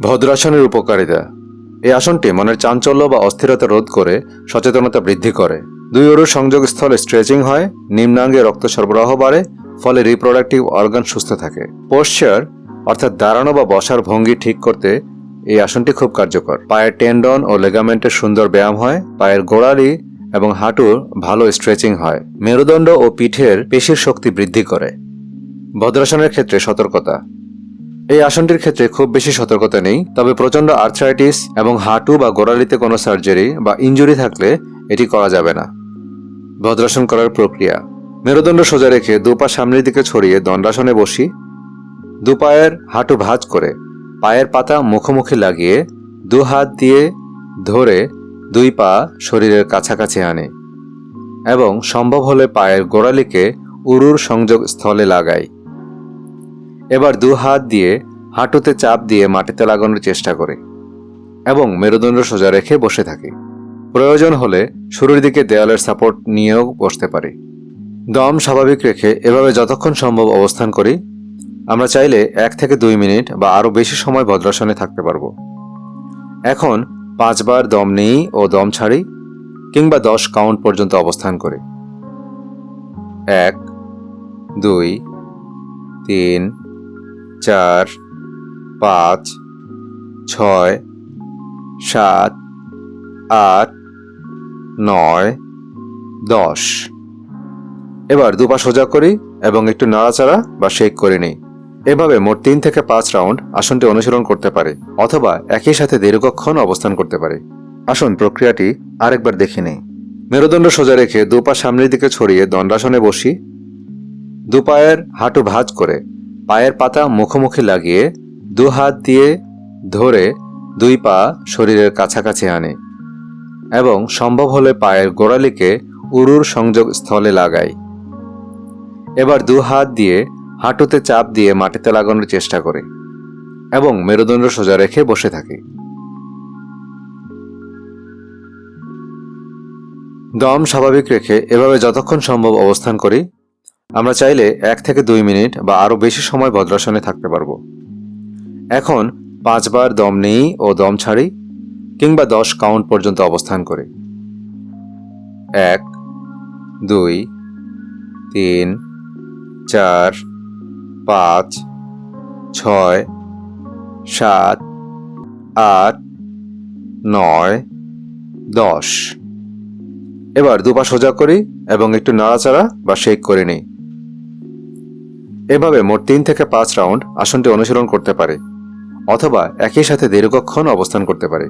ভদ্রাসনের উপকারিতা। এই আসনটি মনের চাঞ্চল্য বা অস্থিরতা রোধ করে সচেতনতা বৃদ্ধি করে। দুই অরুর সংযোগস্থলে স্ট্রেচিং হয়, নিম্নাঙ্গে রক্ত সরবরাহ বাড়ে, ফলে রিপ্রোডাক্টিভ অর্গান সুস্থ থাকে। পোশ্চার অর্থাৎ দাঁড়ানো বা বসার ভঙ্গি ঠিক করতে এই আসনটি খুব কার্যকর। পায়ের টেন্ডন ও লেগামেন্টের সুন্দর ব্যায়াম হয়, পায়ের গোড়ালি এবং হাঁটুর ভালো স্ট্রেচিং হয়, মেরুদণ্ড ও পিঠের পেশির শক্তি বৃদ্ধি করে। ভদ্রাসনের ক্ষেত্রে সতর্কতা। এই আসনটির ক্ষেত্রে খুব বেশি সতর্কতা নেই, তবে প্রচণ্ড আর্থ্রাইটিস এবং হাঁটু বা গোড়ালিতে কোনো সার্জারি বা ইনজুরি থাকলে এটি করা যাবে না। ভদ্রাসন করার প্রক্রিয়া। মেরুদণ্ড সোজা রেখে দুপা সামনের দিকে ছড়িয়ে দণ্ডাসনে বসি। দুপায়ের হাঁটু ভাঁজ করে পায়ের পাতা মুখোমুখি লাগিয়ে দু হাত দিয়ে ধরে দুই পা শরীরের কাছাকাছি আনে এবং সম্ভব হলে পায়ের গোড়ালিকে উরুর সংযোগ স্থলে লাগাই। এবার দু হাত দিয়ে হাঁটুতে চাপ দিয়ে মাটিতে লাগানোর চেষ্টা করি এবং মেরুদণ্ড সোজা রেখে বসে থাকি। প্রয়োজন হলে শুরুর দিকে দেয়ালের সাপোর্ট নিয়েও বসতে পারি। দম স্বাভাবিক রেখে এভাবে যতক্ষণ সম্ভব অবস্থান করি। আমরা চাইলে 1 থেকে 2 মিনিট বা আরও বেশি সময় ভদ্রাসনে থাকতে পারবো। এখন 5 বার দম নিই ও দম ছাড়ি, কিংবা 10 কাউন্ট পর্যন্ত অবস্থান করি। 1, 2, 3, 4, 5, 6, 7, 8, 9, 10। এবার দুপা সোজা করি এবং একটু নাড়াচাড়া বা শেক করে নিই। এভাবে মোট 3 থেকে 5 রাউন্ড আসনটি অনুশীলন করতে পারে, অথবা একই সাথে দীর্ঘক্ষণ অবস্থান করতে পারে। আসুন প্রক্রিয়াটি আরেকবার দেখে নেই। মেরুদণ্ড সোজা রেখে দুপা সামনের দিকে ছড়িয়ে দণ্ডাসনে বসি। দুপায়ের হাঁটু ভাঁজ করে পায়ের পাতা মুখোমুখি লাগিয়ে দু হাত দিয়ে ধরে দুই পা শরীরের কাছাকাছি আনে এবং সম্ভব হলে পায়ের গোড়ালিকে উরুর সংযোগ স্থলে লাগাই। এবার দু হাত দিয়ে হাঁটুতে চাপ দিয়ে মাটিতে লাগানোর চেষ্টা করি এবং মেরুদণ্ড সোজা রেখে বসে থাকি। দম স্বাভাবিক রেখে এভাবে যতক্ষণ সম্ভব অবস্থান করি। আমরা চাইলে 1 থেকে 2 মিনিট বা আরও বেশি সময় ভদ্রাসনে থাকতে পারবো। এখন 5 বার দম নিই ও দম ছাড়ি, কিংবা 10 কাউন্ট পর্যন্ত অবস্থান করি। 1, 2, 3, 4, 5, 6, 7, 8, 9, 10। এবার দুপা সোজা করি এবং একটু নাড়াচাড়া বা শেক করে নিই। এভাবে মোট 3 থেকে 5 রাউন্ড আসনটি অনুশীলন করতে পারে, অথবা একই সাথে দীর্ঘক্ষণ অবস্থান করতে পারে।